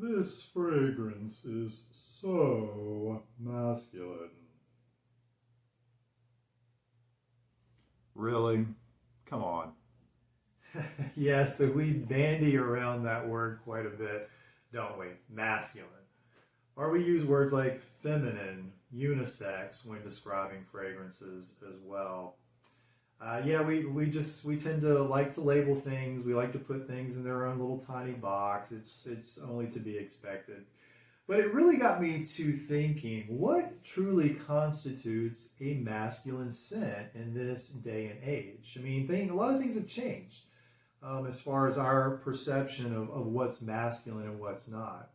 This fragrance is so masculine. Really? Come on. Yeah, so we bandy around that word quite a bit, don't we? Masculine. Or we use words like feminine, unisex when describing fragrances as well. We tend to like to label things. We like to put things in their own little tiny box. It's only to be expected. But it really got me to thinking, what truly constitutes a masculine scent in this day and age? I mean, a lot of things have changed as far as our perception of what's masculine and what's not.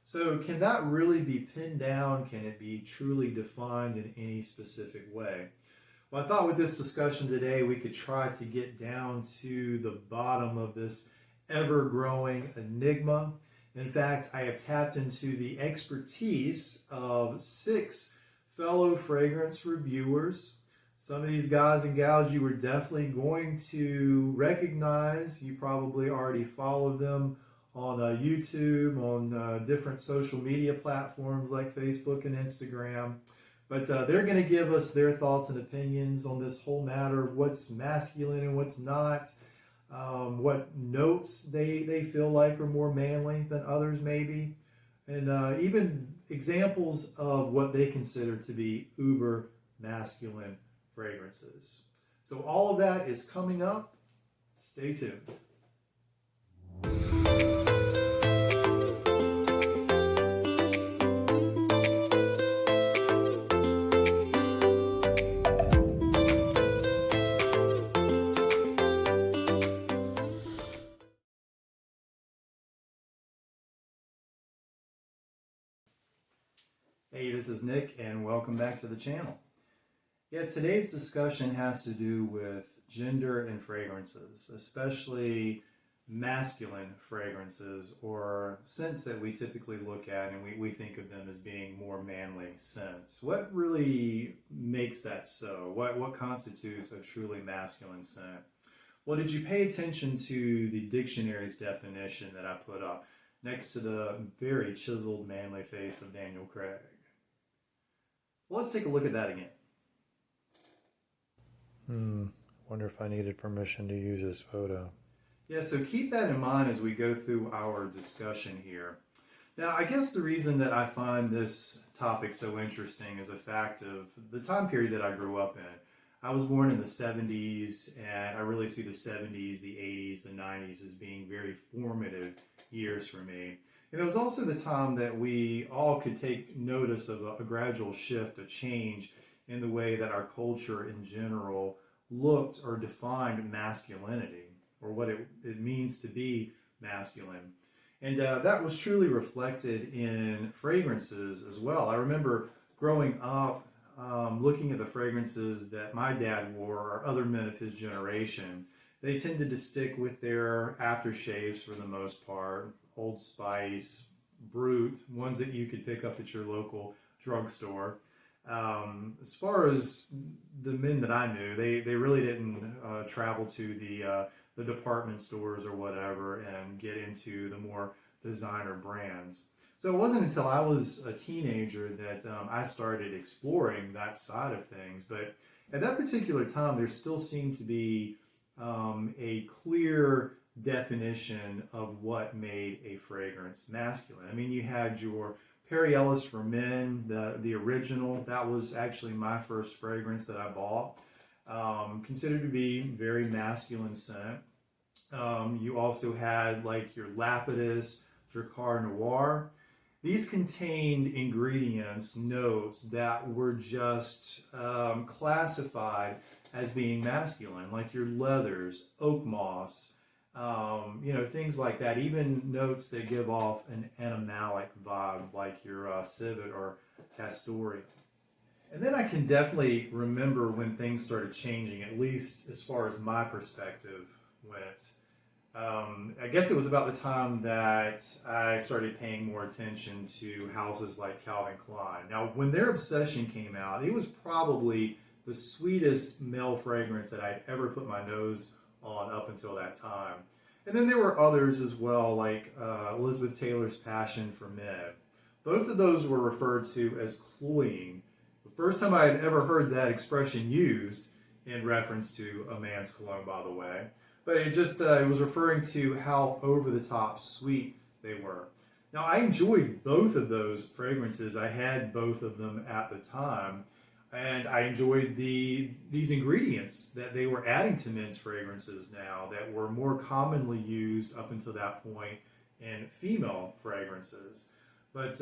So, can that really be pinned down? Can it be truly defined in any specific way? Well, I thought with this discussion today, we could try to get down to the bottom of this ever growing enigma. In fact, I have tapped into the expertise of 6 fellow fragrance reviewers. Some of these guys and gals you were definitely going to recognize. You probably already followed them on YouTube, on different social media platforms like Facebook and Instagram. But they're going to give us their thoughts and opinions on this whole matter of what's masculine and what's not, what notes they feel like are more manly than others maybe, and even examples of what they consider to be uber masculine fragrances. So all of that is coming up. Stay tuned. Hey, this is Nick, and welcome back to the channel. Yeah, today's discussion has to do with gender and fragrances, especially masculine fragrances or scents that we typically look at and we think of them as being more manly scents. What really makes that so? What constitutes a truly masculine scent? Well, did you pay attention to the dictionary's definition that I put up next to the very chiseled manly face of Daniel Craig? Well, let's take a look at that again. Wonder if I needed permission to use this photo. Yeah, so keep that in mind as we go through our discussion here. Now, I guess the reason that I find this topic so interesting is the fact of the time period that I grew up in. I was born in the 70s, and I really see the 70s, the 80s, the 90s as being very formative years for me. And it was also the time that we all could take notice of a gradual shift, a change in the way that our culture in general looked or defined masculinity, or what it means to be masculine. And that was truly reflected in fragrances as well. I remember growing up looking at the fragrances that my dad wore or other men of his generation. They tended to stick with their aftershaves for the most part. Old Spice, Brut, ones that you could pick up at your local drugstore. As far as the men that I knew, they really didn't travel to the department stores or whatever and get into the more designer brands. So it wasn't until I was a teenager that I started exploring that side of things. But at that particular time, there still seemed to be a clear definition of what made a fragrance masculine. I mean, you had your Perry Ellis for men, the original. That was actually my first fragrance that I bought. Considered to be very masculine scent. You also had like your Lapidus, Drakkar Noir. These contained ingredients, notes that were just classified as being masculine, like your leathers, oak moss, things like that. Even notes that give off an animalic vibe, like your civet or castoreum. And then I can definitely remember when things started changing, at least as far as my perspective went. I guess it was about the time that I started paying more attention to houses like Calvin Klein. Now, when their Obsession came out, it was probably the sweetest male fragrance that I'd ever put my nose on up until that time. And then there were others as well, like Elizabeth Taylor's Passion for Men. Both of those were referred to as cloying. The first time I had ever heard that expression used in reference to a man's cologne, by the way. But it just it was referring to how over the top sweet they were. Now, I enjoyed both of those fragrances. I had both of them at the time, and I enjoyed these ingredients that they were adding to men's fragrances now that were more commonly used up until that point in female fragrances. But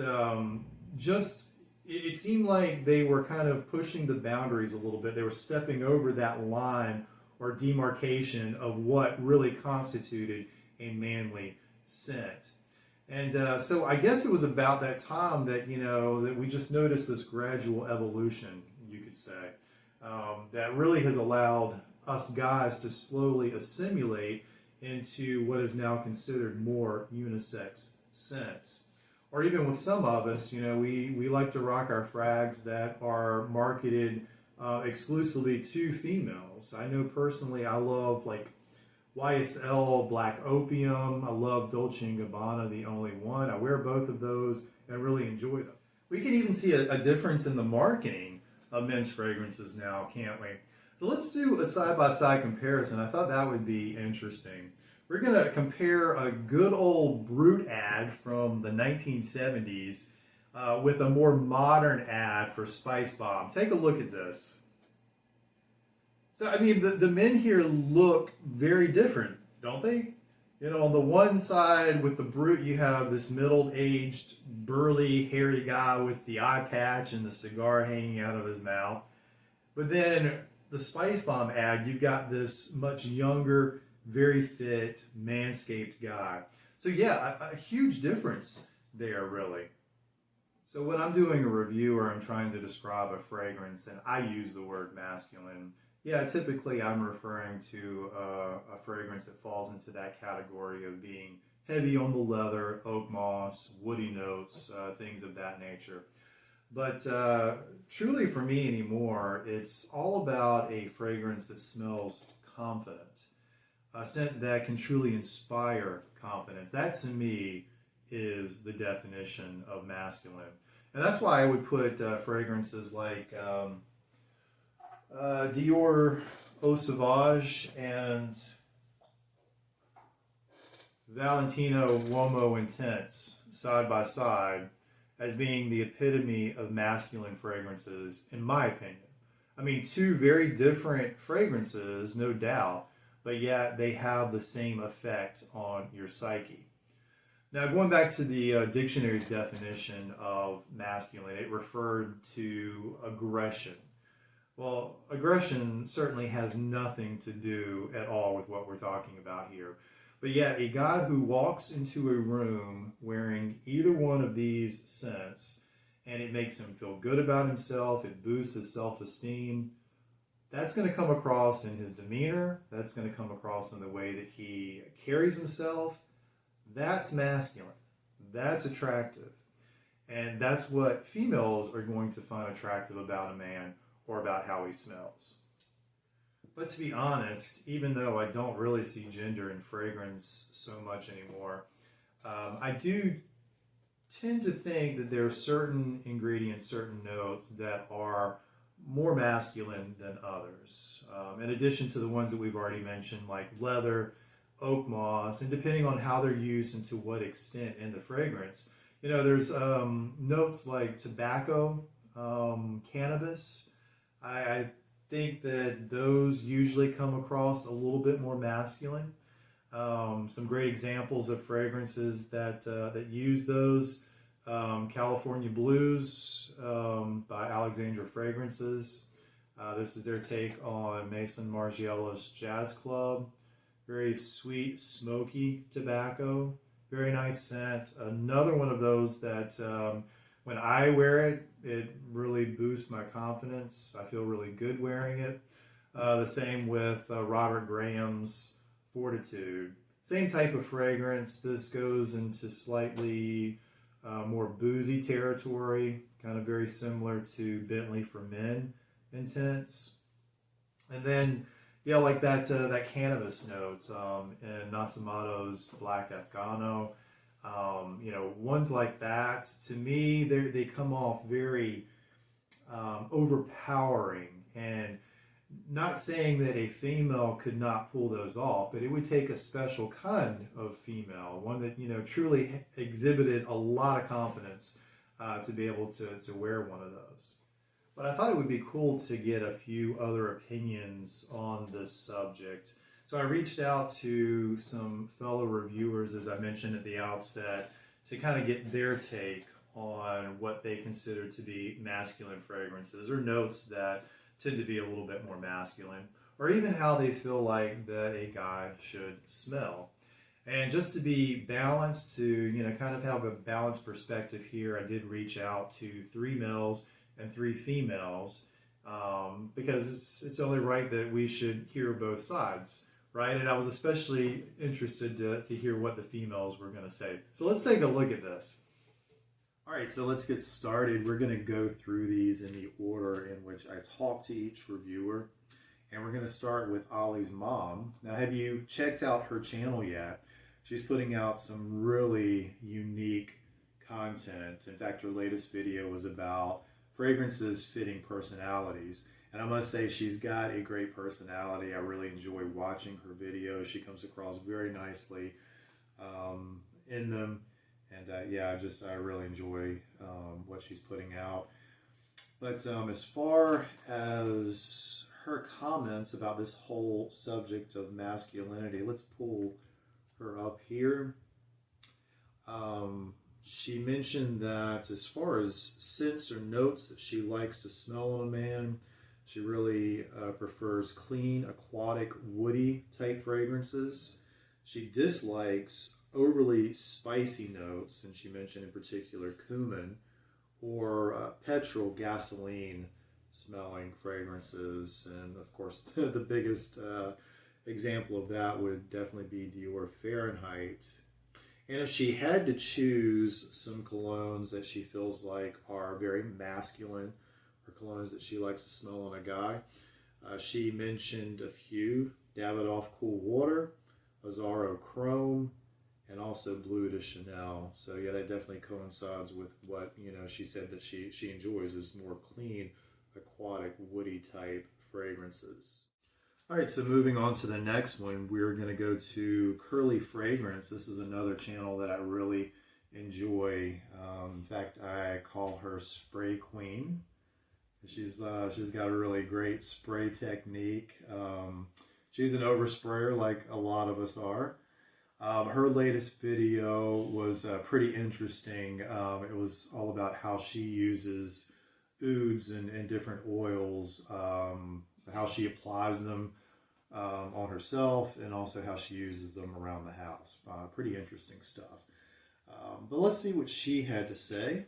it seemed like they were kind of pushing the boundaries a little bit. They were stepping over that line or demarcation of what really constituted a manly scent. And so I guess it was about that time that, that we just noticed this gradual evolution, you could say, that really has allowed us guys to slowly assimilate into what is now considered more unisex scents. Or even with some of us, we like to rock our frags that are marketed exclusively to females. I know personally I love like YSL Black Opium. I love Dolce & Gabbana, The Only One. I wear both of those and I really enjoy them. We can even see a difference in the marketing of men's fragrances now, can't we? So let's do a side-by-side comparison. I thought that would be interesting. We're going to compare a good old Brute ad from the 1970s with a more modern ad for Spice Bomb. Take a look at this. So, I mean, the men here look very different, don't they? On the one side with the Brute, you have this middle-aged, burly, hairy guy with the eye patch and the cigar hanging out of his mouth. But then the Spice Bomb ad, you've got this much younger, very fit, manscaped guy. So yeah, a huge difference there, really. So when I'm doing a review or I'm trying to describe a fragrance and I use the word masculine, yeah, typically I'm referring to a fragrance that falls into that category of being heavy on the leather, oak moss, woody notes, things of that nature. But truly for me anymore, it's all about a fragrance that smells confident. A scent that can truly inspire confidence. That to me is the definition of masculine. And that's why I would put fragrances like Dior Eau Sauvage and Valentino Uomo Intense side by side as being the epitome of masculine fragrances, in my opinion. I mean, two very different fragrances, no doubt, but yet they have the same effect on your psyche. Now, going back to the dictionary's definition of masculine, it referred to aggression. Well, aggression certainly has nothing to do at all with what we're talking about here. But yet, a guy who walks into a room wearing either one of these scents, and it makes him feel good about himself, it boosts his self-esteem, that's going to come across in his demeanor, that's going to come across in the way that he carries himself. That's masculine. That's attractive. And that's what females are going to find attractive about a man or about how he smells. But to be honest, even though I don't really see gender in fragrance so much anymore, I do tend to think that there are certain ingredients, certain notes that are more masculine than others. In addition to the ones that we've already mentioned, like leather, oak moss, and depending on how they're used and to what extent in the fragrance, there's notes like tobacco, cannabis. I think that those usually come across a little bit more masculine. Some great examples of fragrances that use those. California Blues by Alexandra Fragrances. This is their take on Mason Margiela's Jazz Club. Very sweet, smoky tobacco. Very nice scent. Another one of those that when I wear it, it really boosts my confidence. I feel really good wearing it. The same with Robert Graham's Fortitude. Same type of fragrance. This goes into slightly more boozy territory, kind of very similar to Bentley for Men Intense. And then Yeah, like that cannabis note in Nasamato's Black Afghano. Ones like that. To me, they come off very overpowering, and not saying that a female could not pull those off, but it would take a special kind of female, one that truly exhibited a lot of confidence to be able to wear one of those. But I thought it would be cool to get a few other opinions on this subject. So I reached out to some fellow reviewers, as I mentioned at the outset, to kind of get their take on what they consider to be masculine fragrances or notes that tend to be a little bit more masculine, or even how they feel like that a guy should smell. And just to be balanced, to kind of have a balanced perspective here, I did reach out to 3 males and 3 females, because it's only right that we should hear both sides, right? And I was especially interested to hear what the females were going to say. So let's take a look at this. All right, so let's get started. We're going to go through these in the order in which I talk to each reviewer. And we're going to start with Ollie's mom. Now, have you checked out her channel yet? She's putting out some really unique content. In fact, her latest video was about fragrances fitting personalities. And I must say, she's got a great personality. I really enjoy watching her videos. She comes across very nicely in them. And I really enjoy what she's putting out. But as far as her comments about this whole subject of masculinity, let's pull her up here. She mentioned that as far as scents or notes that she likes to smell on a man, she really prefers clean, aquatic, woody type fragrances. She dislikes overly spicy notes, and she mentioned in particular cumin or petrol, gasoline smelling fragrances. And of course, the biggest example of that would definitely be Dior Fahrenheit. And if she had to choose some colognes that she feels like are very masculine, or colognes that she likes to smell on a guy, she mentioned a few: Davidoff Cool Water, Azzaro Chrome, and also Bleu de Chanel. So yeah, that definitely coincides with what she said that she enjoys, is more clean, aquatic, woody type fragrances. All right, so moving on to the next one, we're going to go to Curly Fragrance. This is another channel that I really enjoy. In fact, I call her Spray Queen. She's got a really great spray technique. She's an oversprayer like a lot of us are. Her latest video was pretty interesting. It was all about how she uses ouds and different oils, how she applies them on herself, and also how she uses them around the house. Pretty interesting stuff. But let's see what she had to say.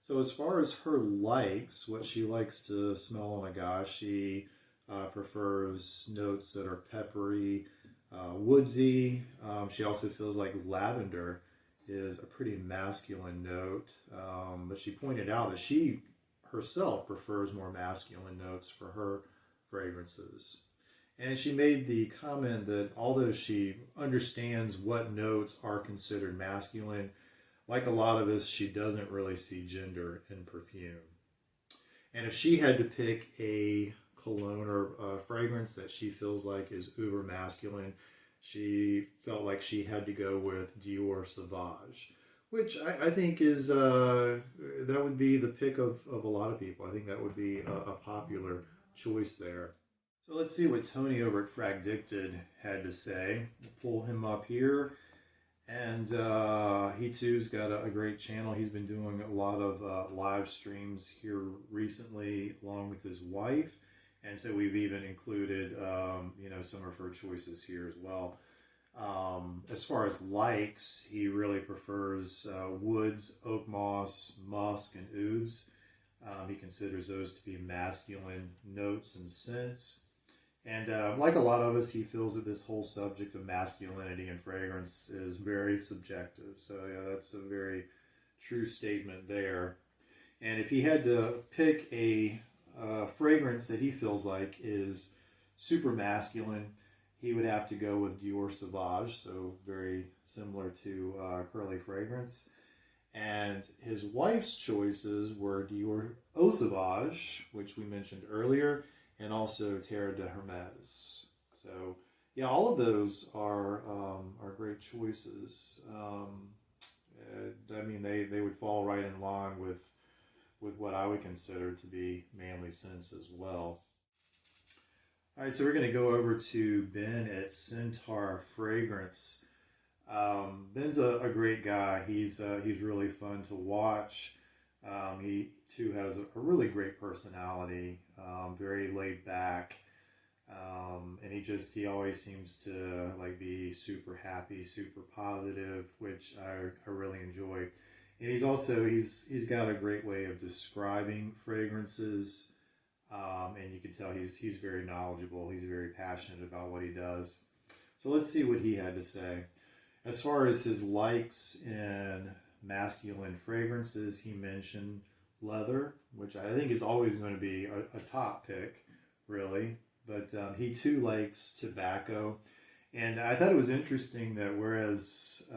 So as far as her likes, what she likes to smell on a guy, she prefers notes that are peppery, woodsy. She also feels like lavender is a pretty masculine note, but she pointed out that she herself prefers more masculine notes for her fragrances. And she made the comment that although she understands what notes are considered masculine, like a lot of us, she doesn't really see gender in perfume. And if she had to pick a cologne or fragrance that she feels like is uber masculine, she felt like she had to go with Dior Sauvage, which I think is, that would be the pick of a lot of people. I think that would be a popular choice there. So let's see what Tony over at Fragdicted had to say. We'll pull him up here. And he too's got a great channel. He's been doing a lot of live streams here recently along with his wife. And so we've even included, some of her choices here as well. As far as likes, he really prefers woods, oak moss, musk, and ouds. He considers those to be masculine notes and scents. And like a lot of us, he feels that this whole subject of masculinity and fragrance is very subjective. So yeah, that's a very true statement there. And if he had to pick a fragrance that he feels like is super masculine, he would have to go with Dior Sauvage, so very similar to Curly Fragrance. And his wife's choices were Dior Eau Sauvage, which we mentioned earlier, and also Terre de Hermes. So, yeah, all of those are great choices. I mean, they would fall right in line with what I would consider to be manly scents as well. All right, so we're going to go over to Ben at Centaur Fragrance. Ben's a great guy. He's really fun to watch. He too has a really great personality, very laid back, and he always seems to like be super happy, super positive, which I really enjoy. And he's got a great way of describing fragrances, and you can tell he's very knowledgeable. He's very passionate about what he does. So let's see what he had to say. As far as his likes in masculine fragrances, he mentioned leather, which I think is always going to be a top pick, really. But he too likes tobacco. And I thought it was interesting that whereas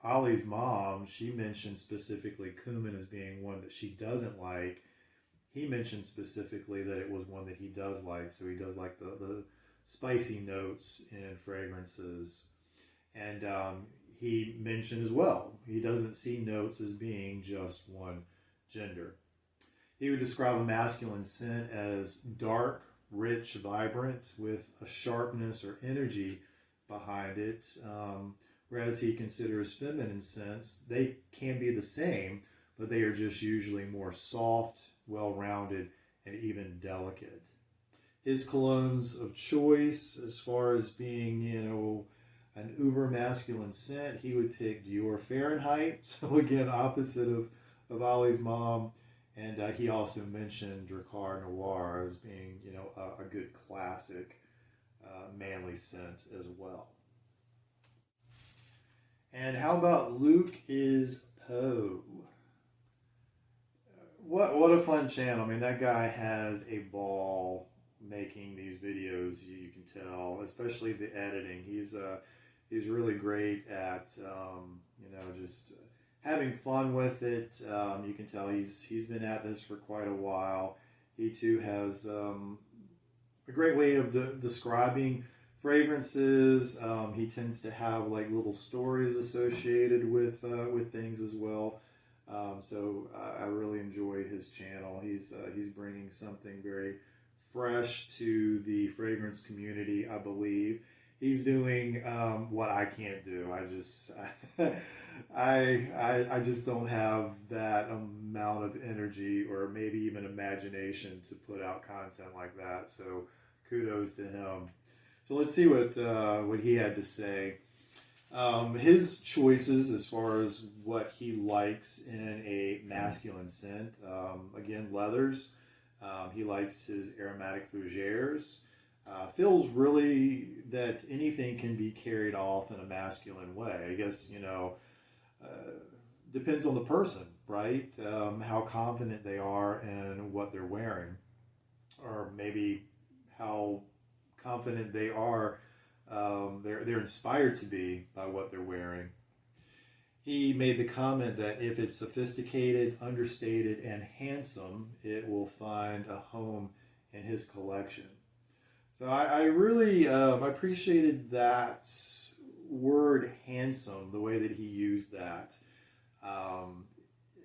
Ollie's mom, she mentioned specifically cumin as being one that she doesn't like, he mentioned specifically that it was one that he does like. So he does like the spicy notes in fragrances. And he mentioned as well, he doesn't see notes as being just one gender. He would describe a masculine scent as dark, rich, vibrant, with a sharpness or energy behind it. Whereas he considers feminine scents, they can be the same, but they are just usually more soft, well-rounded, and even delicate. His colognes of choice, as far as being, an uber masculine scent, he would pick Dior Fahrenheit. So again, opposite of Ollie's mom. And he also mentioned Drakkar Noir as being, a good classic manly scent as well. And how about Luke is Poe? What a fun channel. I mean, that guy has a ball making these videos, you can tell, especially the editing. He's really great at, just having fun with it. You can tell he's been at this for quite a while. He too has a great way of describing fragrances. He tends to have like little stories associated with things as well. So I really enjoy his channel. He's bringing something very fresh to the fragrance community, I believe. He's doing what I can't do. I just don't have that amount of energy or maybe even imagination to put out content like that. So kudos to him. So let's see what he had to say. His choices as far as what he likes in a masculine scent. Again, leathers. He likes his aromatic fougères. Feels really that anything can be carried off in a masculine way. I guess, depends on the person, right? How confident they are in what they're wearing, or maybe how confident they are, they're inspired to be by what they're wearing. He made the comment that if it's sophisticated, understated, and handsome, it will find a home in his collection. So I really appreciated that word handsome, the way that he used that,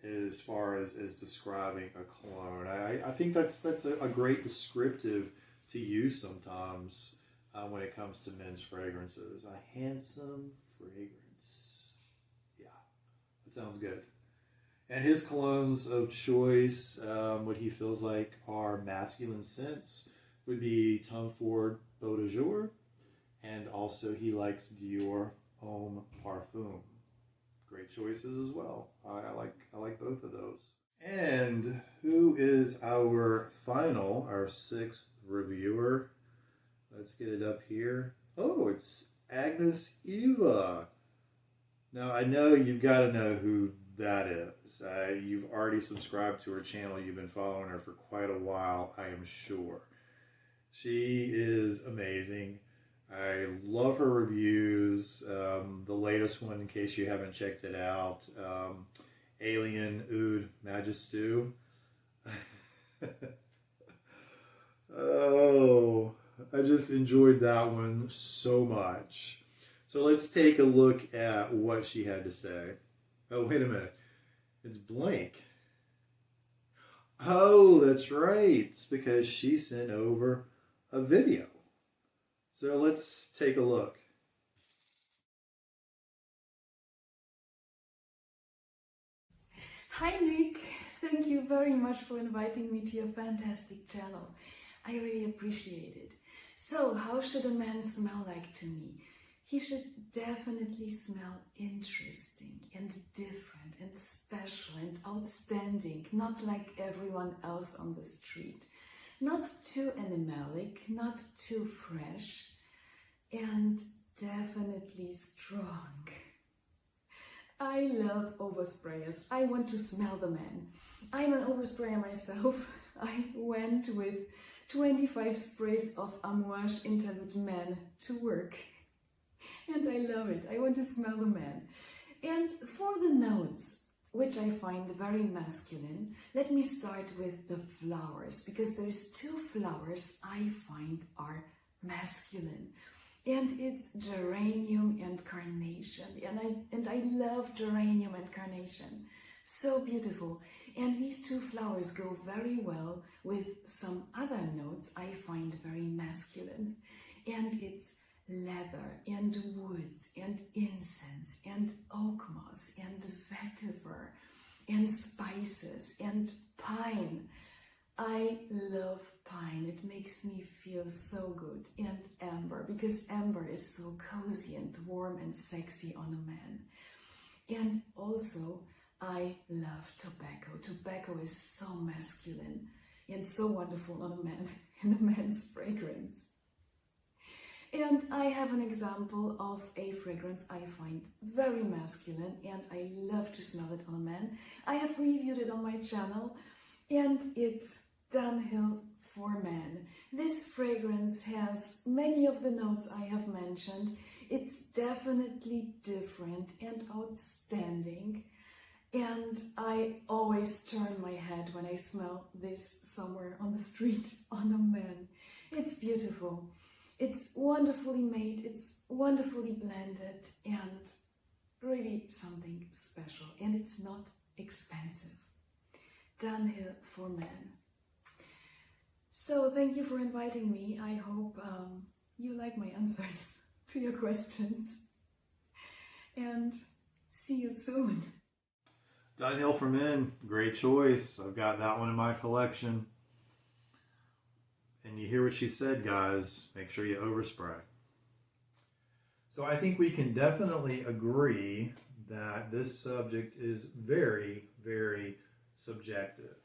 as far as describing a cologne. I think that's a great descriptive to use sometimes when it comes to men's fragrances. A handsome fragrance. Yeah, that sounds good. And his colognes of choice, what he feels like are masculine scents, would be Tom Ford Beau de Jour, and also he likes Dior Homme Parfum. Great choices as well. I like both of those. And who is our sixth reviewer? Let's get it up here. Oh, it's Agnes Eva. Now I know you've got to know who that is. You've already subscribed to her channel. You've been following her for quite a while, I am sure. She is amazing. I love her reviews. The latest one, in case you haven't checked it out, Alien Oud Magistu. Oh, I just enjoyed that one so much. So let's take a look at what she had to say. Oh, wait a minute. It's blank. Oh, that's right. It's because she sent over a video. So let's take a look. Hi Nick, thank you very much for inviting me to your fantastic channel. I really appreciate it. So, how should a man smell like to me? He should definitely smell interesting and different and special and outstanding, not like everyone else on the street. Not too animalic, not too fresh, and definitely strong. I love oversprayers. I want to smell the man. I'm an oversprayer myself. I went with 25 sprays of Amouage Interlude Man to work. And I love it. I want to smell the man. And for the notes, which I find very masculine, let me start with the flowers, because there's two flowers I find are masculine. And it's geranium and carnation, and I love geranium and carnation. So beautiful. And these two flowers go very well with some other notes I find very masculine. And it's leather and woods and incense and oak moss and vetiver and spices and pine. I love pine. It makes me feel so good. And amber, because amber is so cozy and warm and sexy on a man. And also, I love tobacco. Tobacco is so masculine and so wonderful on a man, in a man's fragrance. And I have an example of a fragrance I find very masculine and I love to smell it on a man. I have reviewed it on my channel, and it's Dunhill for Men. This fragrance has many of the notes I have mentioned. It's definitely different and outstanding. And I always turn my head when I smell this somewhere on the street on a man. It's beautiful. It's wonderfully made, it's wonderfully blended, and really something special. And it's not expensive. Dunhill for Men. So thank you for inviting me. I hope you like my answers to your questions. And see you soon. Dunhill for Men, great choice. I've got that one in my collection. And you hear what she said, guys. Make sure you overspray. So I think we can definitely agree that this subject is very, very subjective.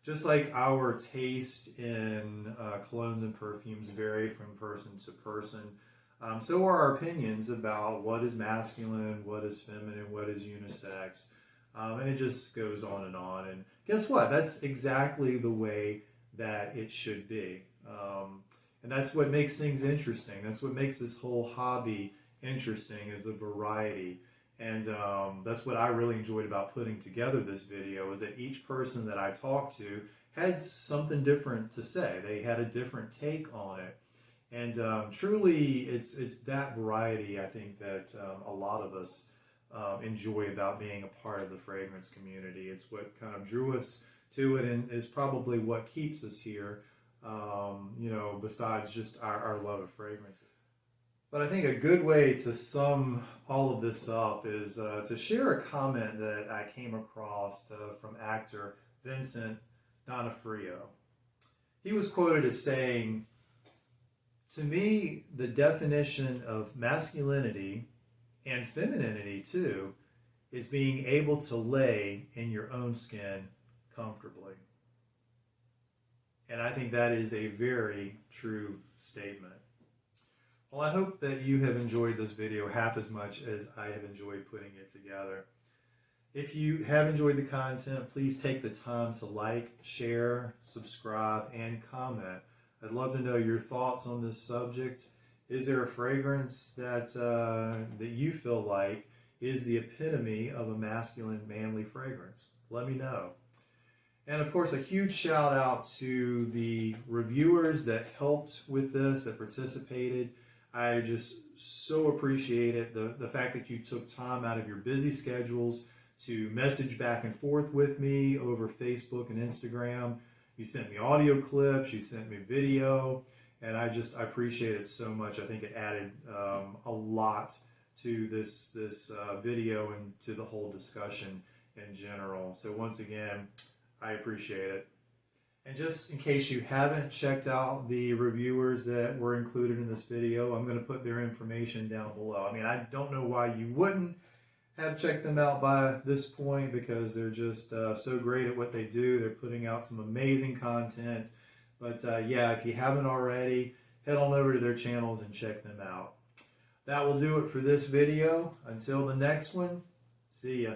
Just like our taste in colognes and perfumes vary from person to person, so are our opinions about what is masculine, what is feminine, what is unisex, and it just goes on and on. And guess what? That's exactly the way that it should be. And that's what makes things interesting. That's what makes this whole hobby interesting, is the variety. And that's what I really enjoyed about putting together this video, is that each person that I talked to had something different to say. They had a different take on it. And truly, it's that variety, I think, that a lot of us enjoy about being a part of the fragrance community. It's what kind of drew us to it, and is probably what keeps us here, besides just our love of fragrances. But I think a good way to sum all of this up is to share a comment that I came across from actor Vincent D'Onofrio. He was quoted as saying, "To me, the definition of masculinity, and femininity too, is being able to lay in your own skin comfortably." And I think that is a very true statement. Well, I hope that you have enjoyed this video half as much as I have enjoyed putting it together. If you have enjoyed the content, please take the time to like, share, subscribe, and comment. I'd love to know your thoughts on this subject. Is there a fragrance that that you feel like is the epitome of a masculine, manly fragrance? Let me know. And of course, a huge shout out to the reviewers that helped with this, that participated. I just so appreciate it. The fact that you took time out of your busy schedules to message back and forth with me over Facebook and Instagram. You sent me audio clips, you sent me video, and I appreciate it so much. I think it added a lot to this video and to the whole discussion in general. So once again, I appreciate it. And just in case you haven't checked out the reviewers that were included in this video, I'm going to put their information down below. I mean, I don't know why you wouldn't have checked them out by this point, because they're just so great at what they do. They're putting out some amazing content. But yeah, if you haven't already, head on over to their channels and check them out. That will do it for this video. Until the next one, see ya.